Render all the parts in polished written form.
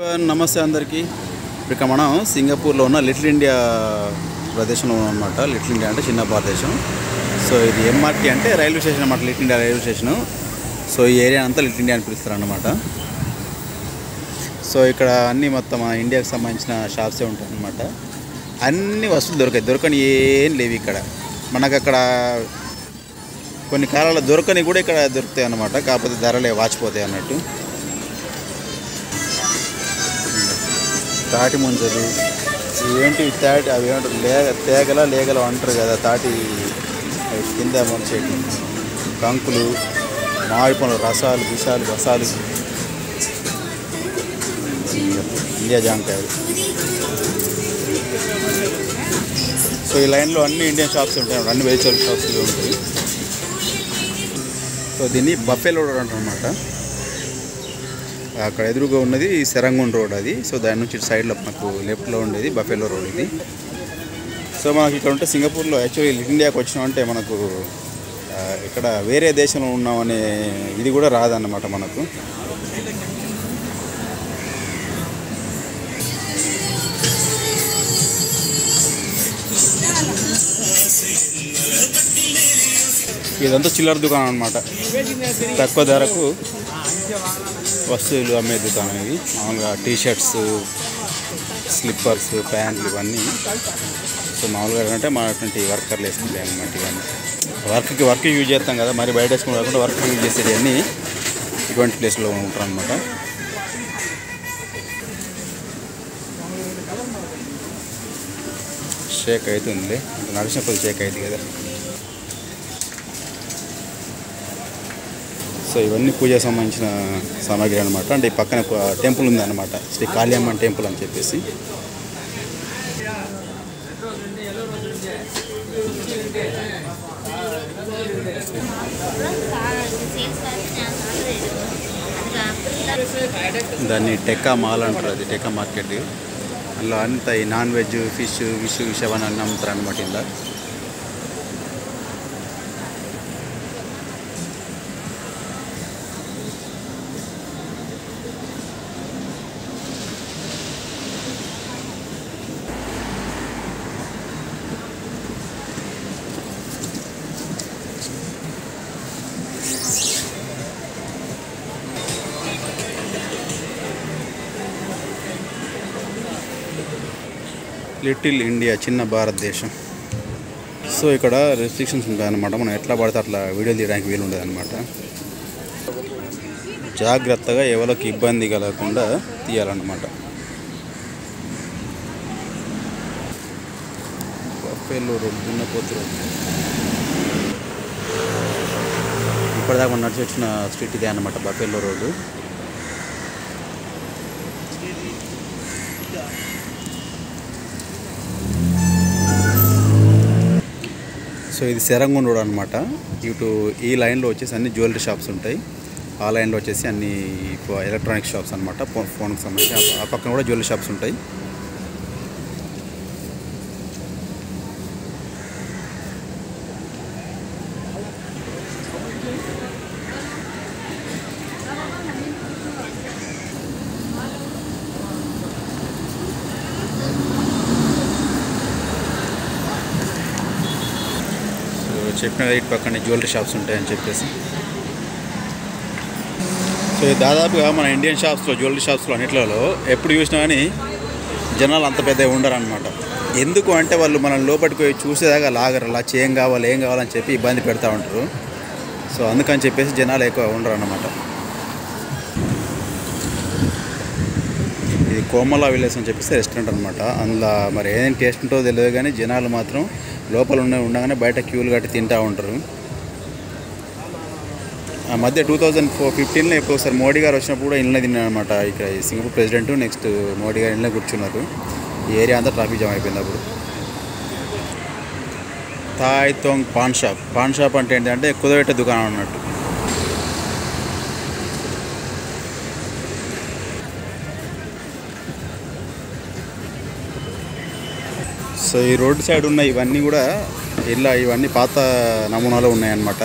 నమస్తే అందరికీ. ఇక మనం సింగపూర్లో ఉన్న లిటిల్ ఇండియా ప్రదేశంలో ఉన్నమాట. లిటిల్ ఇండియా అంటే చిన్న భారతదేశం. సో ఇది ఎంఆర్టీ అంటే రైల్వే స్టేషన్ అన్నమాట, little India railway station. So ఈ ఏరియా అంతా లిటిల్ ఇండియా అని పిలుస్తారు అన్నమాట. సో ఇక్కడ అన్నీ మొత్తం ఇండియాకి సంబంధించిన షాప్సే ఉంటాయి అన్నమాట. అన్ని వస్తువులు దొరకని ఏం లేవు ఇక్కడ. మనకు అక్కడ కొన్ని కాలాల్లో దొరకని కూడా ఇక్కడ దొరుకుతాయి అన్నమాట. కాకపోతే ధరలే వాచిపోతాయి అన్నట్టు. తాటి ముంజలు ఏంటి అవి ఏమంటారు, లేగలు అంటారు కదా, తాటి కింద మొలిచేటి కంకులు, మామిడి పనులు, రసాలు, ఇండియా జాంకాయలు. సో ఈ లైన్లో అన్ని ఇండియన్ షాప్స్ ఉంటాయి, అన్ని వెజిటబుల్ షాప్స్ ఉంటాయి. సో దీన్ని బఫెలో రోడ్ అంటారనమాట. అక్కడ ఎదురుగా ఉన్నది సెరంగూన్ రోడ్ అది. సో దాని నుంచి సైడ్లో మనకు లెఫ్ట్లో ఉండేది బఫెలో రోడ్ ఇది. సో మనకి ఇక్కడ ఉంటే సింగపూర్లో యాక్చువల్లీ ఇండియాకి వచ్చినామంటే మనకు ఇక్కడ వేరే దేశంలో ఉన్నామనే ఇది కూడా రాదన్నమాట మనకు. ఇదంతా చిల్లర దుకాణం అన్నమాట. తక్కువ ధరకు వస్తువులు అమ్మే దుకాణం ఇది. మామూలుగా టీషర్ట్స్, స్లిప్పర్స్, ప్యాంట్లు ఇవన్నీ. సో మామూలుగా అంటే మనటువంటి వర్కర్లు వేసుకుంటాయి అన్నమాట. ఇవన్నీ వర్క్ యూజ్ చేస్తాం కదా, మరి బయట వేసుకుని కాకుండా వర్క్ యూజ్ చేసేది అన్నీ ఇటువంటి ప్లేస్లో ఉంటారు అన్నమాట. షేక్ అవుతుంది, నడిచిన కొద్ది షేక్ అవుతుంది కదా. సో ఇవన్నీ పూజకు సంబంధించిన సామాగ్రి అనమాట. అంటే ఈ పక్కన టెంపుల్ ఉందన్నమాట, శ్రీ కాళీయమ్మ టెంపుల్ అని చెప్పేసి. దాన్ని టెక్కా మాల్ అంటారు, అది టెక్కా మార్కెట్. అందులో అంతా ఈ నాన్ వెజ్, ఫిష్ అవన్నీ అన్నీ అమ్ముతారు అనమాట. ఇలా లిటిల్ ఇండియా, చిన్న భారతదేశం. సో ఇక్కడ రెస్ట్రిక్షన్స్ ఉంటాయన్నమాట. మనం ఎట్లా పడితే అట్లా వీడియోలు తీయడానికి వీలు ఉండదు అనమాట. జాగ్రత్తగా ఎవరికి ఇబ్బంది కలగకుండా తీయాలన్నమాట. బఫెలో రోడ్, దున్నపోతు రోడ్. ఇప్పటిదాకా మనం నడిచి వచ్చిన స్ట్రీట్ ఇదే అన్నమాట, బఫెలో రోడ్డు. సో ఇది సెరంగూన్ రోడ్ అనమాట. ఇటు ఈ లైన్లో వచ్చేసి అన్ని జ్యువెలరీ షాప్స్ ఉంటాయి, ఆ లైన్లో వచ్చేసి అన్ని ఎలక్ట్రానిక్ షాప్స్ అనమాట, ఫోన్కి సంబంధించి. ఆ పక్కన కూడా జ్యువెలరీ షాప్స్ ఉంటాయి. చెప్పిన ఇటు పక్కనే జ్యువెలరీ షాప్స్ ఉంటాయని చెప్పేసి. సో దాదాపుగా మన ఇండియన్ షాప్స్లో, జ్యువెలరీ షాప్స్లో అన్నిట్లలో ఎప్పుడు చూసినా కానీ జనాలు అంత పెద్దగా ఉండరు అనమాట. ఎందుకు అంటే వాళ్ళు మనం లోపలికి పోయి చూసేదాకా లాగరు, అలా ఏం కావాలని చెప్పి ఇబ్బంది పెడతా ఉంటారు. సో అందుకని చెప్పేసి జనాలు ఎక్కువ ఉండరు అన్నమాట. ఇది కోమలా విలేజ్ అని చెప్పేసి రెస్టారెంట్ అనమాట. అందులో మరి ఏదైనా టేస్ట్ ఉంటుందో తెలియదు కానీ జనాలు మాత్రం లోపల ఉండగానే బయట క్యూలు కట్టి తింటూ ఉంటారు. ఆ మధ్య 2015లో ఎప్పుడు ఒకసారి మోడీ గారు వచ్చినప్పుడు కూడా ఇళ్ళనే తిన్నాను అనమాట. ఇక్కడ సింగపూర్ ప్రెసిడెంట్ నెక్స్ట్ మోడీ గారు ఇళ్ళనే కూర్చున్నారు. ఈ ఏరియా అంతా ట్రాఫిక్ జామ్ అయిపోయింది అప్పుడు. థాయ్ తోంగ్ పాన్ షాప్ అంటే ఏంటంటే కుదబెట్టే దుకాణం అన్నట్టు. సో ఈ రోడ్ సైడ్ ఉన్న ఇవన్నీ కూడా ఇవన్నీ పాత నమూనాలో ఉన్నాయన్నమాట.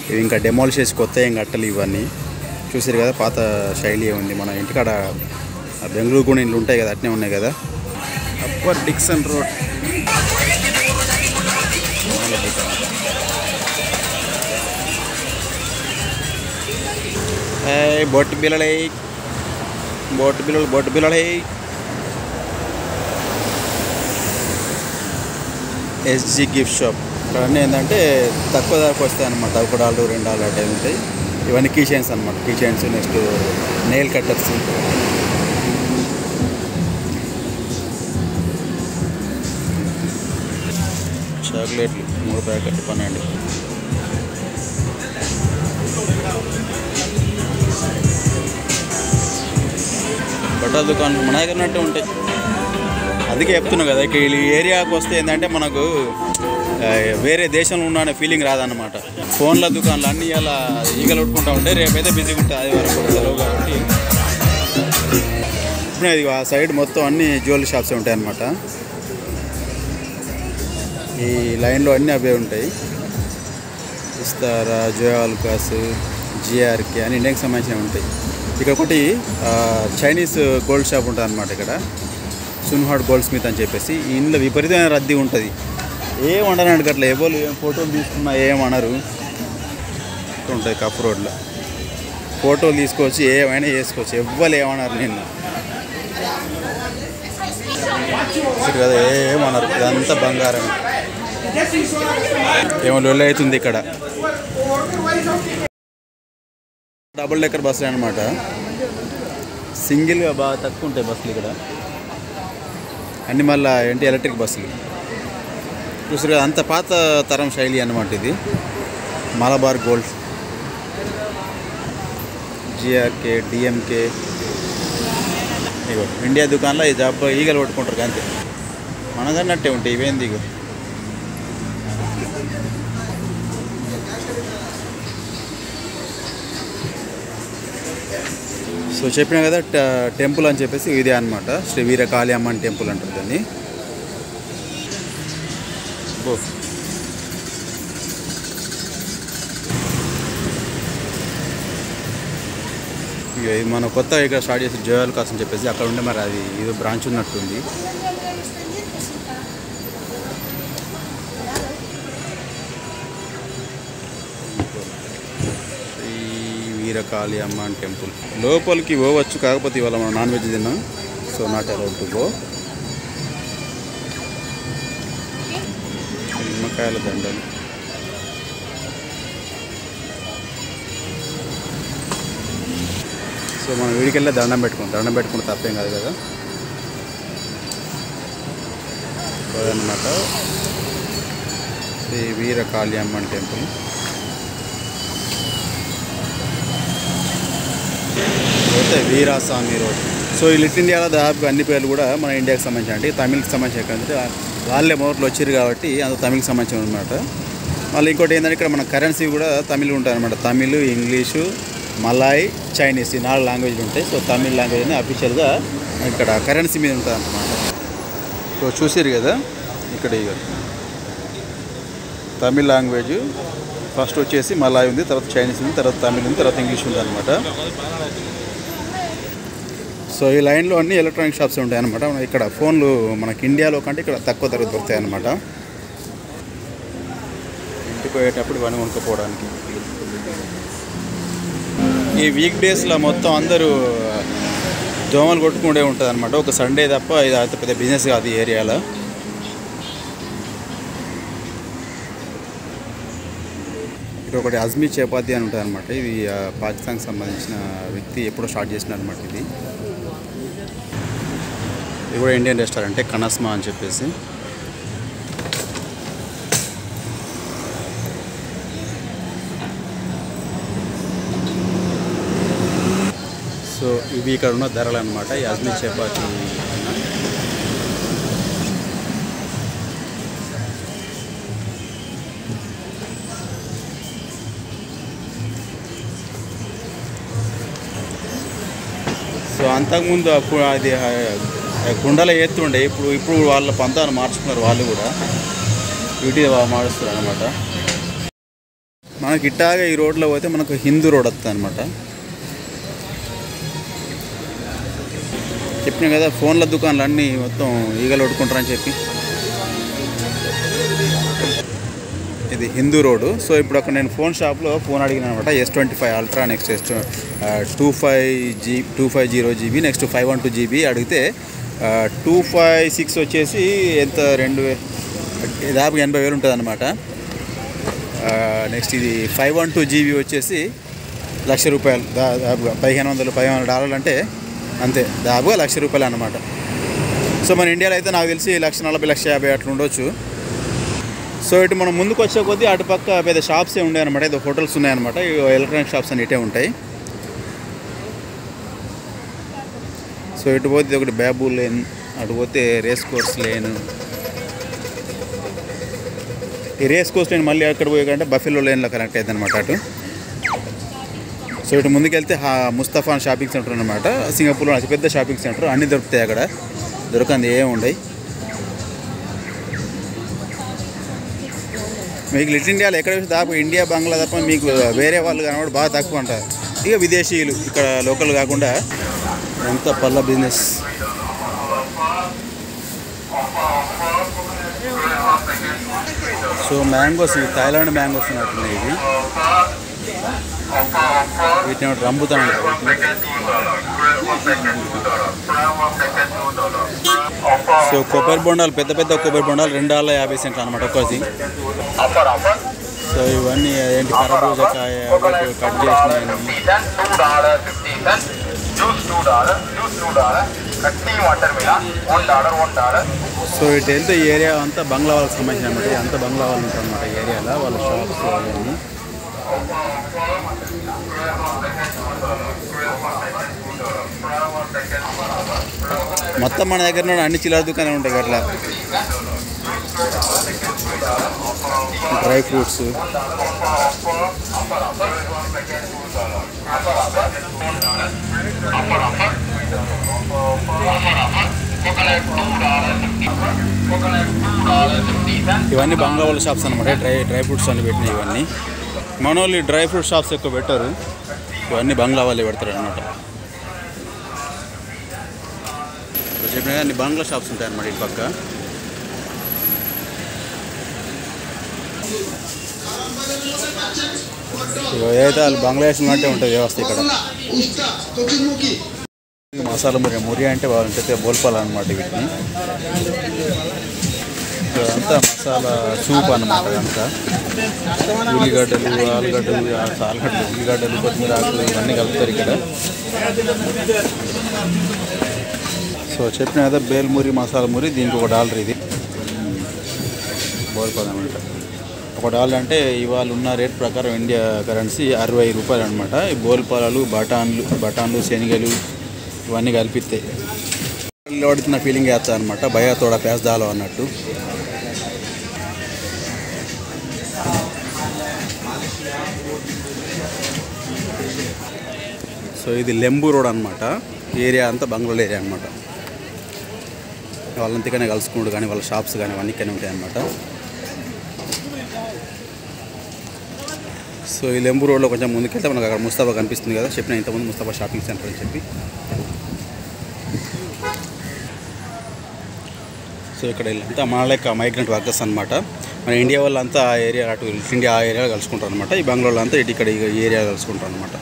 ఇవి ఇంకా డెమాలిష్ చేసి కొత్త ఏం కట్టాలి. ఇవన్నీ చూసారు కదా, పాత శైలి ఉంది. మన ఇంటికాడ బెంగళూరు కూడా ఇండ్లు ఉంటాయి కదా, అట్నే ఉన్నాయి కదా. Upper Dixon road. బొట్టు బిల్లలే, బొట్టు బిల్లలే. SG gift shop. ఇక్కడ అన్నీ ఏంటంటే తక్కువ ధరకు వస్తాయి అన్నమాట. $1, $2 అట్టే ఉంటాయి. ఇవన్నీ కీ చైన్స్ అనమాట. Key chains, next nail cutters. చాక్లెట్లు 3 ప్యాకెట్లు 12. బట్టల దుకాణాలు మన దగ్గర ఉన్నట్టు ఉంటాయి. అందుకే చెప్తున్నా కదా, ఇక ఈ ఏరియాకి వస్తే ఏంటంటే మనకు వేరే దేశంలో ఉన్న ఫీలింగ్ రాదన్నమాట. ఫోన్ల దుకాణాలు అన్నీ అలా ఈగలు ఉట్టుకుంటూ ఉంటాయి. రేపైతే బిజీగా ఉంటుంది, అది వరకు సెలవు కాబట్టి. ఇప్పుడు ఇది ఆ సైడ్ మొత్తం అన్ని జ్యువెలరీ షాప్స్ ఉంటాయి అన్నమాట. ఈ లైన్లో అన్నీ అవే ఉంటాయి. విస్తారా, జోయాలుకాస్, జిఆర్కే అని ఇండియాకి సంబంధించినవి ఉంటాయి. ఇక్కడ ఒకటి చైనీస్ గోల్డ్ షాప్ ఉంటుంది అన్నమాట. ఇక్కడ సున్హాట్ గోల్డ్ స్మిత్ అని చెప్పేసి ఈ ఇంట్లో విపరీతమైన రద్దీ ఉంటుంది. ఏమనరు అట్లా, ఎవరు ఏం ఫోటోలు తీసుకున్నా ఏమనరు. ఉంటుంది కప్ రోడ్లో ఫోటోలు తీసుకొచ్చి ఏమైనా చేసుకోవచ్చు, ఎవ్వరు ఏమన్నారు. నిన్న కదా ఏమన్నారు, ఇదంతా బంగారం. ఏమో లొల్లి అవుతుంది ఇక్కడ. డబుల్ డెక్కర్ బస్సులు అనమాట. సింగిల్గా బాగా తక్కువ ఉంటాయి బస్సులు ఇక్కడ అన్నీ. మళ్ళీ ఏంటి ఎలక్ట్రిక్ బస్సులు చూసారు. అంత పాత తరం శైలి అన్నమాట ఇది. Malabar gold, GRK, DMK. ఇగో ఇండియా దుకాణంలో ఈ జాబ్ ఈగలు కొట్టుకుంటారు అంతే. మనదన్నట్టే ఉంటాయి ఇవేంది. ఇగో సో చెప్పినా కదా టెంపుల్ అని చెప్పేసి ఇదే అనమాట. శ్రీ వీర కాళీ అమ్మన్ టెంపుల్ అంటారు దాన్ని. ఇది మనం కొత్తగా ఇక్కడ స్టార్ట్ చేసి జోయాలుకాస్ అని చెప్పేసి అక్కడ ఉండే మరి అది ఏదో బ్రాంచ్ ఉన్నట్టుంది. వీరకాళీ అమ్మన్ టెంపుల్ లోపలికి పోవచ్చు, కాకపోతే ఇవాళ మనం నాన్ వెజ్ తిన్నాం, so not allowed to go. నిమ్మకాయల దండలు. సో మనం వీడికెళ్ళి దండం పెట్టుకుంటే తప్పేం కాదు కదా. అదనమాట శ్రీ వీరకాళీ అమ్మన్ టెంపుల్. పోతే వీరాస్వామి రోడ్. సో ఈ లిటిల్ ఇండియాలో దాదాపుగా అన్ని పేర్లు కూడా మన ఇండియాకి సంబంధించిన, అంటే తమిళకి సంబంధించిన, అంటే వాళ్ళే మొదట్లో వచ్చారు కాబట్టి అంత తమిళకి సంబంధించిన అనమాట. మళ్ళీ ఇంకోటి ఏంటంటే ఇక్కడ మన కరెన్సీ కూడా తమిళ్ ఉంటుంది అనమాట. తమిళ్, ఇంగ్లీషు, మలాయ్, చైనీస్ ఈ 4 లాంగ్వేజ్లు ఉంటాయి. సో తమిళ్ లాంగ్వేజ్ అని అఫీషియల్గా ఇక్కడ కరెన్సీ మీద ఉంటుంది అన్నమాట. సో చూసారు కదా ఇక్కడ ఇక తమిళ్ లాంగ్వేజ్ ఫస్ట్ వచ్చేసి మలాయ్ ఉంది, తర్వాత చైనీస్ ఉంది, తర్వాత తమిళ్ ఉంది, తర్వాత ఇంగ్లీష్ ఉంది అనమాట. సో ఈ లైన్లో అన్ని ఎలక్ట్రానిక్ షాప్స్ ఉంటాయి అన్నమాట. ఇక్కడ ఫోన్లు మనకి ఇండియాలో కంటే ఇక్కడ తక్కువ ధరకు దొరుకుతాయి అన్నమాట. ఇంటికి పోయేటప్పుడు ఇవన్నీ కొనుక్కోపోవడానికి. ఈ వీక్ డేస్లో మొత్తం అందరూ దోమలు కొట్టుకుంటే ఉంటుంది అనమాట. ఒక సండే తప్ప ఇది అంత పెద్ద బిజినెస్ కాదు ఈ ఏరియాలో. ఇక్కడ ఒకటి అజ్మీ చపాతీ అని ఉంటుంది అనమాట. ఇది పాకిస్తాన్కి సంబంధించిన వ్యక్తి ఎప్పుడో స్టార్ట్ చేసినారు అనమాట. ఇది కూడా ఇండియన్ రెస్టారెంటే, కనస్మా అని చెప్పేసి. సో ఇవి ఇక్కడ ఉన్న ధరలు అనమాట. ఈ అజ్మీ చపాతీ సో అంతకుముందు అప్పుడు అది కుండల ఎత్తుండే, ఇప్పుడు వాళ్ళ పంతాన్ని మార్చుకున్నారు. వాళ్ళు కూడా వీటి మారుస్తారు అనమాట. మనకి ఇట్టాగా ఈ రోడ్లో పోతే మనకు హిందూ రోడ్ వస్తుంది అనమాట. చెప్పినా కదా ఫోన్ల దుకాణాలు అన్నీ మొత్తం ఈగలు కొట్టుకుంటారని చెప్పి. ఇది హిందూ రోడ్డు. సో ఇప్పుడు అక్కడ నేను ఫోన్ షాప్లో ఫోన్ అడిగిన అనమాట. S25 ultra next 250 next 512 GB అడిగితే 256 వచ్చేసి ఎంత 2000 దాదాపు 80,000 ఉంటుంది అనమాట. నెక్స్ట్ ఇది 512 GB వచ్చేసి ₹1,00,000, దాదాపుగా $1,500 అంటే అంతే, దాదాపుగా ₹1,00,000 అనమాట. సో మన ఇండియాలో అయితే నాకు తెలిసి 1,40,000 1,50,000 అట్లా ఉండొచ్చు. సో ఇటు మనం ముందుకు వచ్చే కొద్దీ అటుపక్క పెద్ద షాప్సే ఉన్నాయి అనమాట. ఇది హోటల్స్ ఉన్నాయన్నమాట. ఎలక్ట్రానిక్ షాప్స్ అని ఇటే ఉంటాయి. సో ఇటు పోతే ఒకటి బ్యాబూ లేన్, అటు పోతే రేస్ కోర్స్ లేన్. ఈ రేస్ కోర్స్ లేన్ మళ్ళీ అక్కడ పోయాకంటే బఫెలో లేన్లో కనెక్ట్ అవుతుంది అనమాట అటు. సో ఇటు ముందుకెళ్తే ముస్తఫా షాపింగ్ సెంటర్ అనమాట. సింగపూర్లో అతిపెద్ద షాపింగ్ సెంటర్, అన్నీ దొరుకుతాయి అక్కడ, దొరకంది ఏమి ఉండవు. మీకు లిటిల్ ఇండియాలో ఎక్కడ దాపు ఇండియా బంగ్లా తప్ప మీకు వేరే వాళ్ళు కనబడి బాగా తక్కువ అంటారు. ఇక విదేశీయులు ఇక్కడ లోకల్ కాకుండా ఎంత పళ్ళ బిజినెస్. సో మ్యాంగోస్, ఇవి థాయిలాండ్ మ్యాంగోస్ ఉన్నట్టున్నాయి. ఇవి వీటిని రంబుతాను. సో కొబ్బరి బొండాలు, పెద్ద పెద్ద కొబ్బరి బొండాలు $2.50 అనమాట ఒక్కటి. సో ఇవన్నీ ఏంటి కరబూజకాయ కట్ చేసినాయి. సో ఇటు వెళ్తే ఈ ఏరియా అంతా బంగ్లా వాళ్ళకి సంబంధించిన అనమాట. అంతా బంగ్లా వాళ్ళు ఉంటారు అనమాట ఈ ఏరియాలో, వాళ్ళ షాప్స్ అవన్నీ. మొత్తం మన దగ్గర అన్ని చిల్లర దుకాణాలు ఉంటాయి అట్లా. డ్రై ఫ్రూట్స్, ఇవన్నీ బంగ్లా వాళ్ళ షాప్స్ అనమాట. డ్రై ఫ్రూట్స్ అన్ని పెట్టినాయి ఇవన్నీ. మన వాళ్ళు డ్రై ఫ్రూట్ షాప్స్ ఎక్కువ పెట్టారు, ఇవన్నీ బంగ్లా వాళ్ళే పెడతారు అనమాట. చెప్పిన అన్ని బంగ్లా షాప్స్ ఉంటాయి అన్నమాట ఇటు పక్క. ఏదైతే వాళ్ళు బంగ్లాదేశ్ ఉన్నట్టే ఉంటుంది వ్యవస్థ ఇక్కడ. మసాలా మురి అంటే వాళ్ళంటే బోల్పాలన్నమాట వీటిని. అంతా మసాలా సూప్ అన్నమాట. అంతా ఉల్లిగడ్డలు, ఉల్లిగడ్డలు, కొత్తిమీర ఆకులు ఇవన్నీ కలుపుతారు ఇక్కడ. సో చెప్పిన కదా బేల్మూరి, మసాలా మురి, దీనికి $1 ఇది బోల్పాల్ అనమాట. $1 అంటే ఇవాళ ఉన్న రేట్ ప్రకారం ఇండియా కరెన్సీ ₹60 అనమాట. ఈ బోల్పాలలు, బఠాన్లు, శనగలు ఇవన్నీ కలిపిస్తాయి. పడుతున్న ఫీలింగ్ వేస్తా అనమాట. భయా తోడ ప్యాస్ దాలో అన్నట్టు. సో ఇది లెంబూ రోడ్ అనమాట. ఏరియా అంతా బంగ్లాల ఏరియా అనమాట. వాళ్ళంతకనే కలుసుకుంటూ కానీ వాళ్ళ షాప్స్ కానీ అవన్నీ ఇక్కడనే ఉంటాయి అన్నమాట. సో ఈ లెంబూ రోడ్లో కొంచెం ముందుకెళ్తే మనకు అక్కడ ముస్తఫా కనిపిస్తుంది కదా, చెప్పిన ఇంతకుముందు ముస్తఫా షాపింగ్ సెంటర్ అని చెప్పి. సో ఇక్కడ అంతా మన లెక్క మైగ్రెంట్ వర్కర్స్ అనమాట. మన ఇండియా వాళ్ళంతా ఆ ఏరియా, అటు ఇండియా ఆ ఏరియా కలుసుకుంటారు అనమాట. ఈ బంగ్లాలో అంతా ఇటు ఇక్కడ ఈ ఏరియా కలుసుకుంటారు అనమాట.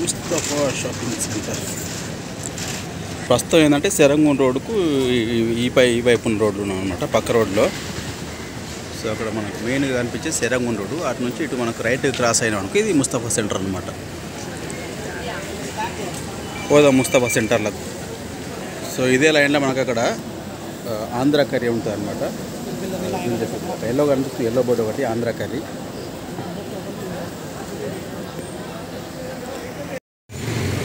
ముస్తఫా షాపింగ్ సెంటర్ ప్రస్తుతం ఏంటంటే సెరంగూన్ రోడ్డుకు ఈ వైపు ఉన్న రోడ్లు అనమాట, పక్క రోడ్లో. సో అక్కడ మనకు మెయిన్గా కనిపించే సెరంగూన్ రోడ్డు, అటు నుంచి ఇటు మనకు రైట్ క్రాస్ అయిన మనకు ఇది ముస్తఫా సెంటర్ అనమాట. పోదాం ముస్తఫా సెంటర్లకు. సో ఇదే లైన్లో మనకు అక్కడ ఆంధ్ర కర్రీ ఉంటుంది అనమాట. ఎల్లో కనిపిస్తుంది, ఎల్లో బోర్డు ఒకటి ఆంధ్ర కర్రీ.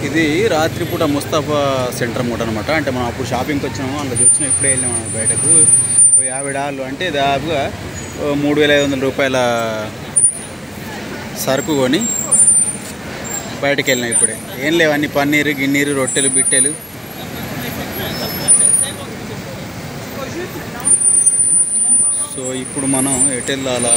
ఇది రాత్రిపూట ముస్తఫా సెంటర్ అన్నమాట అనమాట. అంటే మనం అప్పుడు షాపింగ్కి వచ్చినాము, అందులో వచ్చినాం, ఇప్పుడే వెళ్ళాము మనం బయటకు. $50 అంటే దాదాపుగా $3,500 సరుకు కొని బయటకు వెళ్ళినాం ఇప్పుడే. ఏం లేవు, అన్ని పన్నీరు, గిన్నీరు, రొట్టెలు, బిట్టెలు. సో ఇప్పుడు మనం ఎటు వెళ్ళాలా?